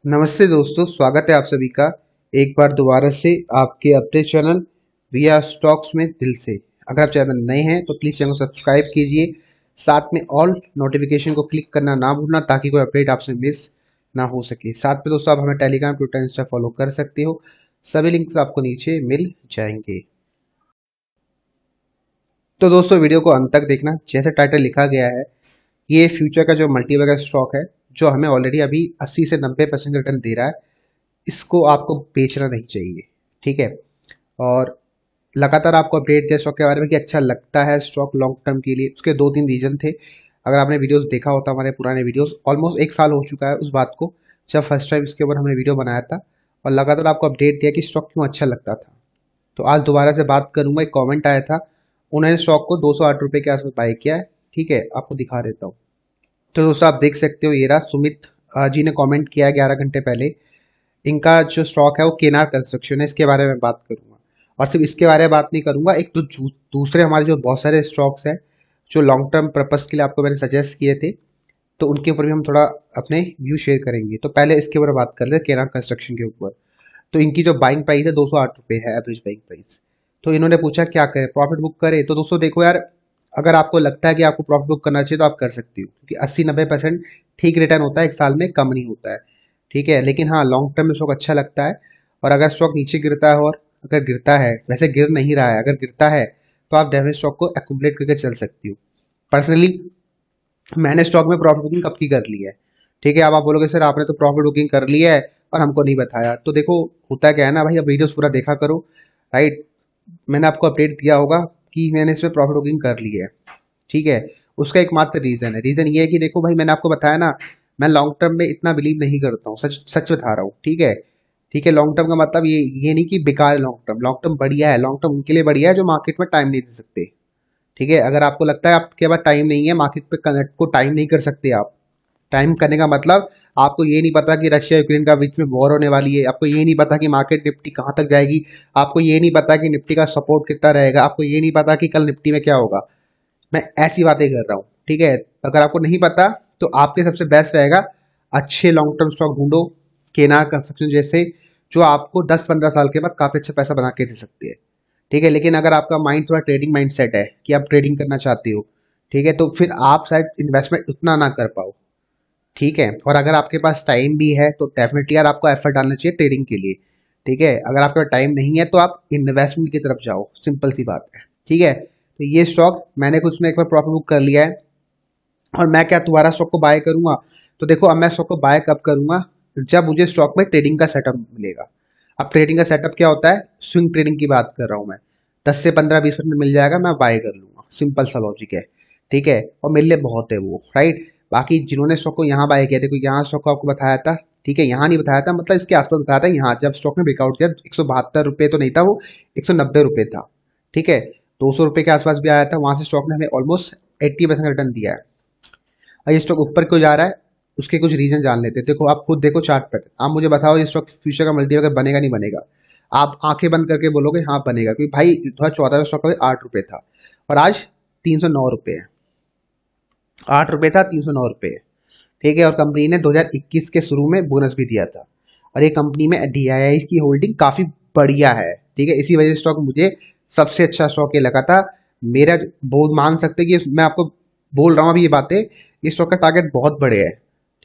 नमस्ते दोस्तों, स्वागत है आप सभी का एक बार दोबारा से आपके अपने चैनल विया स्टॉक्स में दिल से। अगर आप चैनल नए हैं तो प्लीज़ चैनल को सब्सक्राइब कीजिए, साथ में ऑल नोटिफिकेशन को क्लिक करना ना भूलना ताकि कोई अपडेट आपसे मिस ना हो सके। साथ में दोस्तों आप हमें टेलीग्राम, ट्विटर, इंस्टा फॉलो कर सकते हो, सभी लिंक्स आपको नीचे मिल जाएंगे। तो दोस्तों वीडियो को अंत तक देखना, जैसे टाइटल लिखा गया है ये फ्यूचर का जो मल्टीबैगर स्टॉक है जो हमें ऑलरेडी अभी 80 से 90% रिटर्न दे रहा है, इसको आपको बेचना नहीं चाहिए। ठीक है, और लगातार आपको अपडेट दिया स्टॉक के बारे में कि अच्छा लगता है स्टॉक लॉन्ग टर्म के लिए। उसके दो तीन रीजन थे। अगर आपने वीडियोस देखा होता, हमारे पुराने वीडियोस, ऑलमोस्ट एक साल हो चुका है उस बात को जब फर्स्ट टाइम इसके ऊपर हमने वीडियो बनाया था, और लगातार आपको अपडेट दिया कि स्टॉक क्यों अच्छा लगता था। तो आज दोबारा से बात करूंगा। एक कॉमेंट आया था, उन्होंने स्टॉक को 208 रुपये के आसपास बाय किया है। ठीक है, आपको दिखा देता हूँ। तो दोस्तों आप देख सकते हो, ये रहा। सुमित जी ने कमेंट किया है 11 घंटे पहले। इनका जो स्टॉक है वो केनार कंस्ट्रक्शन है, इसके बारे में बात करूंगा। और सिर्फ इसके बारे में बात नहीं करूंगा, एक तो दूसरे हमारे जो बहुत सारे स्टॉक्स हैं जो लॉन्ग टर्म पर्पस के लिए आपको मैंने सजेस्ट किए थे, तो उनके ऊपर भी हम थोड़ा अपने व्यू शेयर करेंगे। तो पहले इसके ऊपर बात कर ले, केनार कंस्ट्रक्शन के ऊपर। तो इनकी जो बाइंग प्राइस है 208 रुपये है, एवरेज बाइंग प्राइस। तो इन्होंने पूछा क्या करें, प्रॉफिट बुक करें। तो दोस्तों देखो यार, अगर आपको लगता है कि आपको प्रॉफिट बुक करना चाहिए तो आप कर सकते हो, क्योंकि 80-90% ठीक रिटर्न होता है एक साल में, कम नहीं होता है। ठीक है, लेकिन हाँ लॉन्ग टर्म में स्टॉक अच्छा लगता है। और अगर स्टॉक नीचे गिरता है, और अगर गिरता है, वैसे गिर नहीं रहा है, अगर गिरता है तो आप डेफिनेट स्टॉक को एक्यूमुलेट करके चल सकती हो। पर्सनली मैंने स्टॉक में प्रॉफिट बुकिंग कब की कर ली है। ठीक है, अब आप बोलोगे सर आपने तो प्रॉफिट बुकिंग कर ली है और हमको नहीं बताया। तो देखो होता क्या है ना भाई, अब वीडियोस पूरा देखा करो। राइट, मैंने आपको अपडेट दिया होगा कि मैंने इसमें प्रॉफिट बुकिंग कर ली है। ठीक है, उसका एकमात्र रीज़न है, रीज़न ये है कि देखो भाई, मैंने आपको बताया ना, मैं लॉन्ग टर्म में इतना बिलीव नहीं करता हूँ, सच सच बता रहा हूँ। ठीक है, ठीक है, लॉन्ग टर्म का मतलब ये नहीं कि बेकार है। लॉन्ग टर्म बढ़िया है। लॉन्ग टर्म उनके लिए बढ़िया है जो मार्केट में टाइम नहीं दे सकते। ठीक है, अगर आपको लगता है आपके पास टाइम नहीं है, मार्केट पे कनेक्ट को टाइम नहीं कर सकते आप। टाइम करने का मतलब, आपको ये नहीं पता कि रशिया यूक्रेन का बीच में वॉर होने वाली है, आपको ये नहीं पता कि मार्केट निफ्टी कहाँ तक जाएगी, आपको ये नहीं पता कि निफ्टी का सपोर्ट कितना रहेगा, आपको ये नहीं पता कि कल निफ्टी में क्या होगा। मैं ऐसी बातें कर रहा हूँ। ठीक है, अगर आपको नहीं पता तो आपके सबसे बेस्ट रहेगा अच्छे लॉन्ग टर्म स्टॉक ढूंढो, केनार कंस्ट्रक्शन जैसे, जो आपको 10-15 साल के बाद काफ़ी अच्छा पैसा बना के दे सकते हैं। ठीक है, लेकिन अगर आपका माइंड थोड़ा ट्रेडिंग माइंड सेट है कि आप ट्रेडिंग करना चाहते हो, ठीक है, तो फिर आप शायद इन्वेस्टमेंट उतना ना कर पाओ। ठीक है, और अगर आपके पास टाइम भी है तो डेफिनेटली यार आपको एफर्ट डालना चाहिए ट्रेडिंग के लिए। ठीक है, अगर आपके पास टाइम नहीं है तो आप इन्वेस्टमेंट की तरफ जाओ, सिंपल सी बात है। ठीक है, तो ये स्टॉक मैंने कुछ में एक बार प्रॉफिट बुक कर लिया है, और मैं क्या दोबारा स्टॉक को बाय करूंगा। तो देखो अब मैं स्टॉक को बाय कब करूंगा, जब मुझे स्टॉक में ट्रेडिंग का सेटअप मिलेगा। अब ट्रेडिंग का सेटअप क्या होता है, स्विंग ट्रेडिंग की बात कर रहा हूं मैं। 10 से 15-20% मिल जाएगा, मैं बाय कर लूंगा, सिंपल सा लॉजिक है। ठीक है, और मेरे लिए बहुत है वो। राइट, बाकी जिन्होंने स्टॉक को यहाँ बाय किया, देखो यहाँ स्टॉक को आपको बताया था। ठीक है, यहाँ नहीं बताया था, मतलब इसके आसपास बताया था। यहाँ जब स्टॉक ने ब्रेकआउट किया 172 रुपये तो नहीं था वो, 190 रुपये था। ठीक है, 200 रुपये के आसपास भी आया था, वहां से स्टॉक ने हमें ऑलमोस्ट 80% रिटर्न दिया है। और ये स्टॉक ऊपर क्यों जा रहा है, उसके कुछ रीजन जान लेते हैं। देखो आप खुद देखो चार्ट पर, आप मुझे बताओ ये स्टॉक फ्यूचर का मल्टीबैगर बनेगा नहीं बनेगा। आप आंखें बंद करके बोलोगे हाँ बनेगा, क्योंकि भाई 2014 में स्टॉक का 8 रुपये था और आज 309 रुपये है। 8 रुपये था, 309 रुपये है। ठीक है, और कंपनी ने 2021 के शुरू में बोनस भी दिया था। और ये कंपनी में DII की होल्डिंग काफी बढ़िया है। ठीक है, इसी वजह से स्टॉक मुझे सबसे अच्छा स्टॉक ये लगा था। मेरा बहुत मान सकते हैं कि मैं आपको बोल रहा हूँ अभी ये बातें, ये स्टॉक का टारगेट बहुत बड़े है।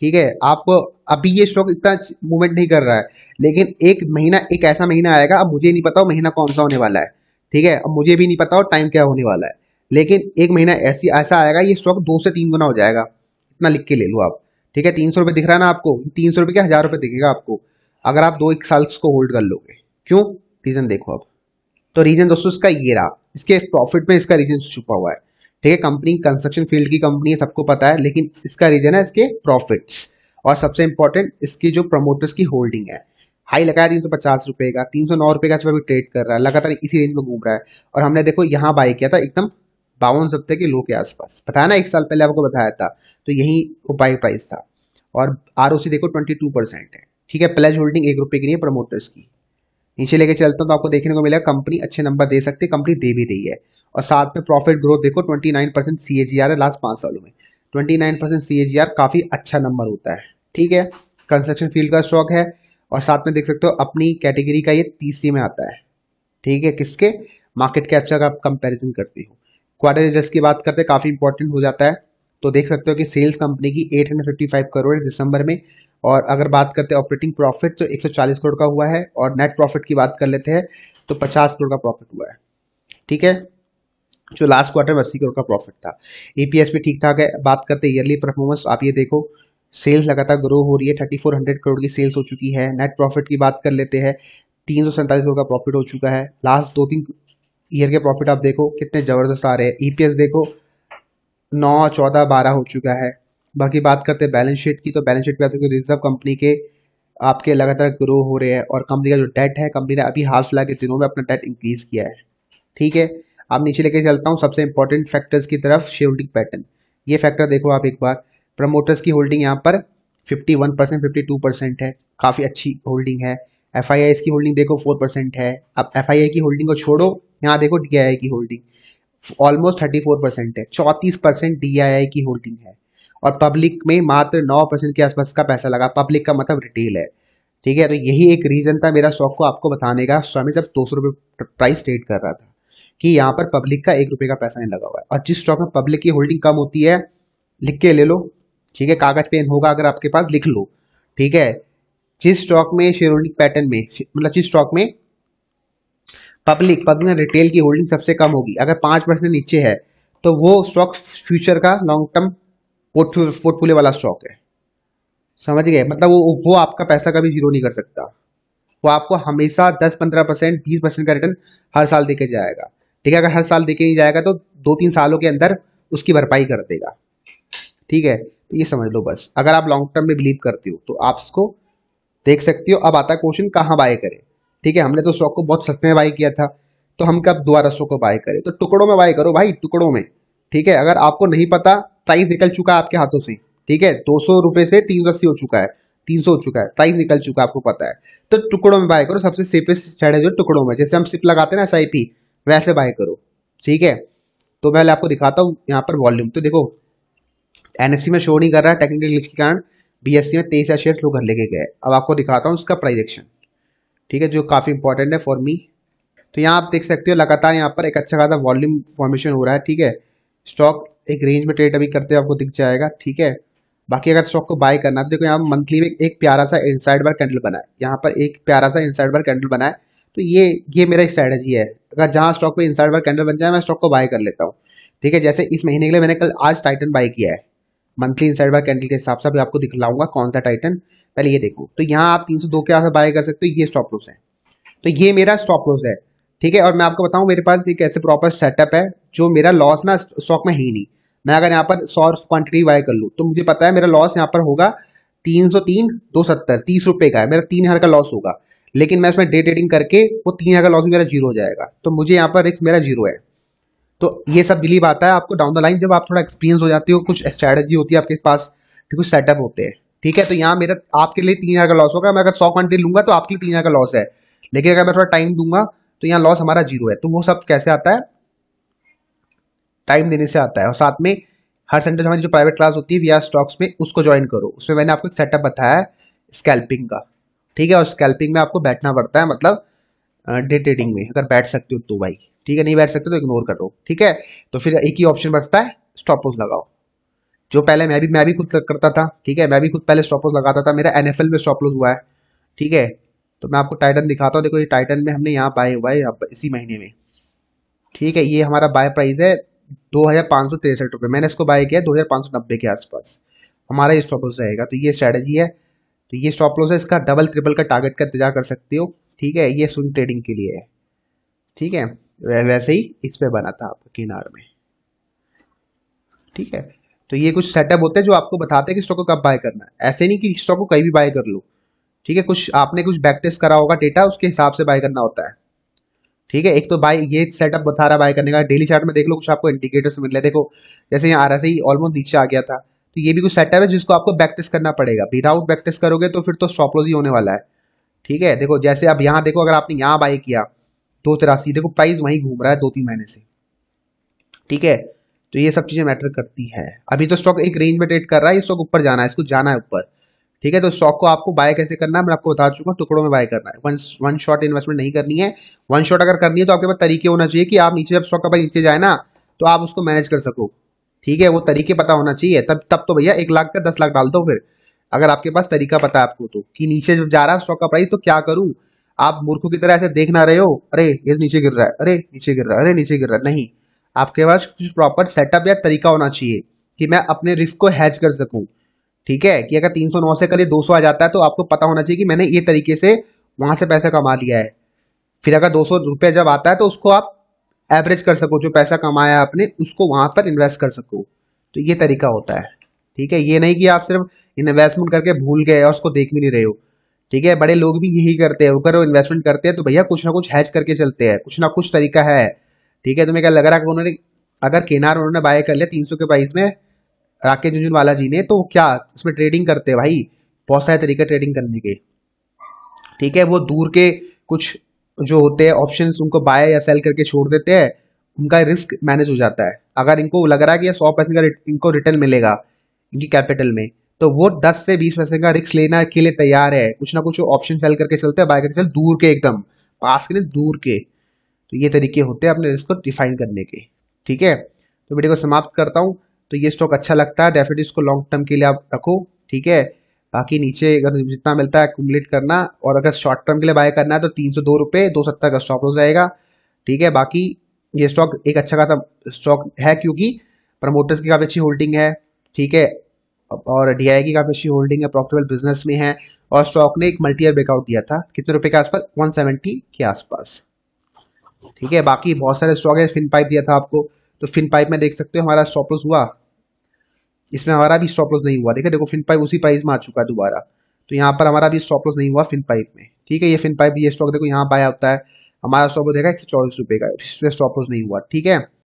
ठीक है, आप अभी ये स्टॉक इतना मूवमेंट नहीं कर रहा है, लेकिन एक महीना, एक ऐसा महीना आएगा, अब मुझे नहीं पता वो महीना कौन सा होने वाला है। ठीक है, अब मुझे भी नहीं पता वो टाइम क्या होने वाला है, लेकिन एक महीना ऐसा आएगा ये स्टॉक 2 से 3 गुना हो जाएगा। इतना लिख के ले लो आप। ठीक है, 300 रुपये दिख रहा है ना आपको, 300 रुपये क्या 1000 रुपये दिखेगा आपको, अगर आप 2-1 साल को होल्ड कर लोगे। क्यों, रीजन देखो अब। तो रीजन दोस्तों इसका ये रहा, इसके प्रॉफिट में इसका रीजन छुपा हुआ है। ठीक है, कंपनी कंस्ट्रक्शन फील्ड की कंपनी है, सबको पता है, लेकिन इसका रीजन है इसके प्रॉफिट्स। और सबसे इंपॉर्टेंट इसकी जो प्रमोटर्स की होल्डिंग है। हाई लगाया 350 रुपये का, 309 रुपये का भी ट्रेड कर रहा है, लगातार इसी रेंज में घूम रहा है। और हमने देखो यहाँ बाय किया था एकदम 52 सप्ताह के लो के आसपास, बताया ना, एक साल पहले आपको बताया था। तो यही वो बाई प्राइस था। और ROC देखो 22% है। ठीक है, प्लेज होल्डिंग 1 रुपये की नहीं है प्रमोटर्स की। नीचे लेके चलता हूँ तो आपको देखने को मिलेगा कंपनी अच्छे नंबर दे सकती है, कंपनी दे भी रही है। और साथ में प्रॉफिट ग्रोथ देखो 29% CAGR है लास्ट 5 सालों में। 29% CAGR काफी अच्छा नंबर होता है। ठीक है, कंस्ट्रक्शन फील्ड का स्टॉक है, और साथ में देख सकते हो अपनी कैटेगरी का ये तीसरी में आता है। ठीक है, किसके मार्केट कैप से आप कंपैरिजन करते हो। क्वार्टर रिजल्ट्स की बात करते हैं, काफ़ी इंपॉर्टेंट हो जाता है। तो देख सकते हो कि सेल्स कंपनी की 855 करोड़ है दिसंबर में, और अगर बात करते हैं ऑपरेटिंग प्रॉफिट तो 140 करोड़ का हुआ है, और नेट प्रॉफिट की बात कर लेते हैं तो 50 करोड़ का प्रॉफिट हुआ है। ठीक है, जो लास्ट क्वार्टर में 80 करोड़ का प्रॉफिट था। ईपीएस भी ठीक ठाक है। बात करते हैं ईयरली परफॉर्मेंस, आप ये देखो सेल्स लगातार ग्रो हो रही है, 3400 करोड़ की सेल्स हो चुकी है। नेट प्रॉफिट की बात कर लेते हैं, 347 करोड़ का प्रॉफिट हो चुका है। लास्ट 2-3 ईयर के प्रॉफिट आप देखो कितने जबरदस्त आ रहे हैं। ईपीएस देखो 9, 14, 12 हो चुका है। बाकी बात करते हैं बैलेंस शीट की, तो बैलेंस शीट पे आप देखो रिजर्व कंपनी के आपके लगातार ग्रो हो रहे हैं, और कंपनी का जो डेट है, कंपनी ने अभी हाल फिलहाल के दिनों में अपना डेट इंक्रीज किया है। ठीक है, अब नीचे लेके चलता हूँ सबसे इंपॉर्टेंट फैक्टर्स की तरफ, शेयर होल्डिंग पैटर्न। ये फैक्टर देखो आप एक बार, प्रमोटर्स की होल्डिंग यहाँ पर 51%, 52% है, काफ़ी अच्छी होल्डिंग है। एफ की होल्डिंग देखो 4% है। अब एफ की होल्डिंग को छोड़ो, यहाँ देखो डी की होल्डिंग ऑलमोस्ट 34% है, 34% डी की होल्डिंग है। और पब्लिक में मात्र 9% के आसपास का पैसा लगा। पब्लिक का मतलब रिटेल है। ठीक है, तो यही एक रीजन था मेरा स्टॉक को आपको बताने का। स्वामी जब 200 रुपये प्राइस ट्रेड कर रहा था कि यहाँ पर पब्लिक का 1 रुपये का पैसा नहीं लगा हुआ है, और जिस स्टॉक में पब्लिक की होल्डिंग कम होती है, लिख के ले लो। ठीक है, कागज पेन होगा अगर आपके पास, लिख लो। ठीक है, जिस स्टॉक में शेयर होल्डिंग पैटर्न में, मतलब जिस स्टॉक में पब्लिक में रिटेल की होल्डिंग सबसे कम होगी, अगर 5% नीचे है, तो वो स्टॉक फ्यूचर का लॉन्ग टर्म पोर्टफोलियो वाला स्टॉक है। समझ गए, मतलब वो आपका पैसा कभी जीरो नहीं कर सकता। वो आपको हमेशा 10-15%, 20% का रिटर्न हर साल देके जाएगा। ठीक है, अगर हर साल देके नहीं जाएगा तो 2-3 सालों के अंदर उसकी भरपाई कर देगा। ठीक है, तो ये समझ लो बस, अगर आप लॉन्ग टर्म में बिलीव करते हो तो आप इसको देख सकते हो। अब आता है क्वेश्चन, कहाँ बाय करें। ठीक है, हमने तो स्टॉक को बहुत सस्ते में बाय किया था, तो हम कब दोबारा स्टॉक को बाय करें, तो टुकड़ों में बाय करो भाई, टुकड़ों में। ठीक है, अगर आपको नहीं पता, प्राइस निकल चुका है आपके हाथों से। ठीक है, 200 रुपए से 380 हो चुका है, 300 हो चुका है, प्राइस निकल चुका है, आपको पता है, तो टुकड़ों में बाय करो। सबसे सेफेस्ट स्ट्रेटेजी टुकड़ों में, जैसे हम सिप लगाते हैं ना SIP, वैसे बाय करो। ठीक है, तो पहले आपको दिखाता हूँ यहाँ पर वॉल्यूम। तो देखो NSE में शो नहीं कर रहा है टेक्निकल ग्लिच के कारण, BSE में 23 शेयर लोग घर लेके गए। अब आपको दिखाता हूँ उसका प्राइस एक्शन। ठीक है, जो काफ़ी इंपॉर्टेंट है फॉर मी। तो यहाँ आप देख सकते हो लगातार यहाँ पर एक अच्छा खासा वॉल्यूम फॉर्मेशन हो रहा है। ठीक है, स्टॉक एक रेंज में ट्रेड अभी करते हुए आपको दिख जाएगा। ठीक है, बाकी अगर स्टॉक को बाय करना है तो देखो यहाँ मंथली में एक प्यारा सा इनसाइड बार कैंडल बना है, यहाँ पर एक प्यारा सा इनसाइड बार कैंडल बना है। तो ये मेरा स्ट्रैटेजी है, अगर जहाँ स्टॉक पे इनसाइड बार कैंडल बन जाए मैं स्टॉक को बाय कर लेता हूँ। ठीक है, जैसे इस महीने के लिए मैंने कल आज टाइटन बाय किया है, मंथली इनसाइड बार कैंडल के हिसाब से। अभी आपको दिखलाऊंगा कौन सा टाइटन, पहले ये देखो। तो यहाँ आप 302 के आसपास बाय कर सकते हो, ये स्टॉप लॉस है। तो ये मेरा स्टॉप लॉस है। ठीक है, और मैं आपको बताऊं मेरे पास एक ऐसे प्रॉपर सेटअप है जो मेरा लॉस ना स्टॉक में है ही नहीं। मैं अगर यहाँ पर 100 क्वांटिटी बाय कर लूँ तो मुझे पता है मेरा लॉस यहाँ पर होगा 303, 270, 30 रुपए का है मेरा, 3000 का लॉस होगा। लेकिन मैं उसमें डे ट्रेडिंग करके वो 3000 का लॉस भी मेरा जीरो हो जाएगा, तो मुझे यहाँ पर रिस्क मेरा जीरो है। तो ये सब बिलीव आता है आपको डाउन द लाइन, जब आप थोड़ा एक्सपीरियंस हो जाते हो, कुछ स्ट्रैटेजी होती है आपके पास, कुछ सेटअप होते हैं। ठीक है, तो यहाँ मेरा आपके लिए 3000 का लॉस होगा। मैं अगर 100 क्वांटिटी लूंगा तो आपके लिए 3000 का लॉस है, लेकिन अगर मैं थोड़ा टाइम दूंगा तो यहाँ लॉस हमारा जीरो है। तो वो सब कैसे आता है, टाइम देने से आता है। और साथ में हर संडे हमारी जो प्राइवेट क्लास होती है वीआर स्टॉक्स में, उसको ज्वाइन करो। उसमें मैंने आपको एक सेटअप बताया है स्कैल्पिंग का। ठीक है, और स्कैल्पिंग में आपको बैठना पड़ता है, मतलब डे ट्रेडिंग में अगर बैठ सकते हो तो भाई। ठीक है, नहीं बैठ सकते तो इग्नोर करो। ठीक है, तो फिर एक ही ऑप्शन बचता है, स्टॉप लॉस लगाओ, जो पहले मैं भी खुद करता था। ठीक है, मैं भी खुद पहले स्टॉप लॉस लगाता था, मेरा NFL में स्टॉप लॉस हुआ है। ठीक है, तो मैं आपको टाइटन दिखाता हूँ। देखो ये टाइटन में हमने यहाँ बाय हुआ है इसी महीने में। ठीक है, ये हमारा बाय प्राइस है 2563 रुपये, मैंने इसको बाय किया 2590 के आसपास, हमारा ये स्टॉप लॉस रहेगा। तो ये स्ट्रैटेजी है, तो ये स्टॉप लॉस है, इसका डबल ट्रिपल का टारगेट का इंतजार कर सकते हो। ठीक है, ये स्विंग ट्रेडिंग के लिए है। ठीक है, वैसे ही इस पे बना था आपका किनार में। ठीक है, तो ये कुछ सेटअप होते हैं जो आपको बताते हैं कि स्टॉक को कब बाय करना है। ऐसे नहीं कि स्टॉक को कहीं भी बाय कर लो। ठीक है, कुछ आपने कुछ बैक टेस्ट करा होगा डेटा, उसके हिसाब से बाय करना होता है। ठीक है, एक तो बाय ये सेटअप बता रहा है बाय करने का, डेली चार्ट में देख लो कुछ आपको इंडिकेटर्स मिल रहे हैं। देखो जैसे यहाँ RSI ऑलमोस्ट नीचे आ गया था, तो ये भी कुछ सेटअप है जिसको आपको बैक टेस्ट करना पड़ेगा। विदाउट बैक टेस्ट करोगे तो फिर तो स्टॉप लॉस ही होने वाला है। ठीक है, देखो जैसे अब यहाँ देखो, अगर आपने यहाँ बाय किया 283, देखो प्राइस वहीं घूम रहा है 2-3 महीने से। ठीक है, तो ये सब चीजें मैटर करती है। अभी तो स्टॉक एक रेंज में ट्रेड कर रहा है, ये स्टॉक ऊपर जाना है, इसको जाना है ऊपर। ठीक है, तो स्टॉक को आपको बाय कैसे करना है मैं आपको बता चुका हूँ, टुकड़ों में बाय करना है, वन शॉट इन्वेस्टमेंट नहीं करनी है। वन शॉट अगर करनी है तो आपके पास तरीके होना चाहिए कि आप नीचे, जब स्टॉक का प्राइस नीचे जाए ना, तो आप उसको मैनेज कर सको। ठीक है, वो तरीके पता होना चाहिए, तब तब तो भैया 1 लाख का 10 लाख डाल दो फिर, अगर आपके पास तरीका पता है आपको तो, कि नीचे जब जा रहा है स्टॉक का प्राइस तो क्या करूं। आप मूर्खों की तरह ऐसे देख ना रहे हो, अरे ये नीचे गिर रहा है, अरे नीचे गिर रहा है, अरे नीचे गिर रहा है, नहीं। आपके पास कुछ प्रॉपर सेटअप या तरीका होना चाहिए कि मैं अपने रिस्क को हैज कर सकूं। ठीक है, कि अगर 309 से कल ये 200 आ जाता है तो आपको पता होना चाहिए कि मैंने ये तरीके से वहां से पैसा कमा लिया है। फिर अगर 200 रुपये जब आता है तो उसको आप एवरेज कर सको, जो पैसा कमाया आपने उसको वहां पर इन्वेस्ट कर सको। तो ये तरीका होता है। ठीक है, ये नहीं कि आप सिर्फ इन्वेस्टमेंट करके भूल गए और उसको देख भी नहीं रहे हो। ठीक है, बड़े लोग भी यही करते हैं, अगर वो इन्वेस्टमेंट करते हैं तो भैया कुछ ना कुछ हैज करके चलते हैं, कुछ ना कुछ तरीका है। ठीक है, तुम्हें क्या लग रहा है कि उन्होंने, अगर केनार उन्होंने बाय कर लिया 300 के प्राइस में, राकेश झुंझुनवाला जी ने, तो क्या उसमें ट्रेडिंग करते हैं भाई, बहुत सारे तरीके ट्रेडिंग करने के। ठीक है, वो दूर के कुछ जो होते हैं ऑप्शंस उनको बाय या सेल करके छोड़ देते हैं, उनका रिस्क मैनेज हो जाता है। अगर इनको लग रहा है कि ये 100% का इनको रिटर्न मिलेगा इनकी कैपिटल में, तो वो 10 से 20% का रिस्क लेने के लिए तैयार है। कुछ ना कुछ ऑप्शन सेल करके चलते हैं, बाय करके चल, दूर के एकदम, पास के नहीं, दूर के। तो ये तरीके होते हैं अपने रिस्क को डिफाइन करने के। ठीक है, तो वीडियो को समाप्त करता हूँ। तो ये स्टॉक अच्छा लगता है, डेफिनेटली इसको लॉन्ग टर्म के लिए आप रखो। ठीक है, बाकी नीचे अगर जितना मिलता है एक्यूमुलेट करना, और अगर शॉर्ट टर्म के लिए बाय करना है तो 302 रुपये 270 का स्टॉप लॉस रहेगा। ठीक है, बाकी ये स्टॉक एक अच्छा खासा स्टॉक है, क्योंकि प्रमोटर्स की काफ़ी अच्छी होल्डिंग है। ठीक है, और डीआई की काफ़ी अच्छी होल्डिंग है, प्रॉफिटेबल बिजनेस में है, और स्टॉक ने एक मल्टी ईयर ब्रेकआउट दिया था कितने रुपए के आसपास, 170 के आसपास। ठीक है, बाकी बहुत सारे स्टॉक है, फिन पाइप दिया था आपको, तो फिन पाइप में देख सकते हो हमारा स्टॉप लॉस हुआ, इसमें हमारा भी स्टॉप लॉस नहीं हुआ। देखो देखो फिन पाइप उसी प्राइस में आ चुका है दोबारा, तो यहाँ पर हमारा भी स्टॉप लॉस नहीं हुआ फिन पाइप में। ठीक है, ये फिन पाइप, ये स्टॉक देखो यहाँ बाय होता है, हमारा स्टॉप लॉस देगा 124 रुपये का, इसमें स्टॉप लॉस नहीं हुआ। ठीक है,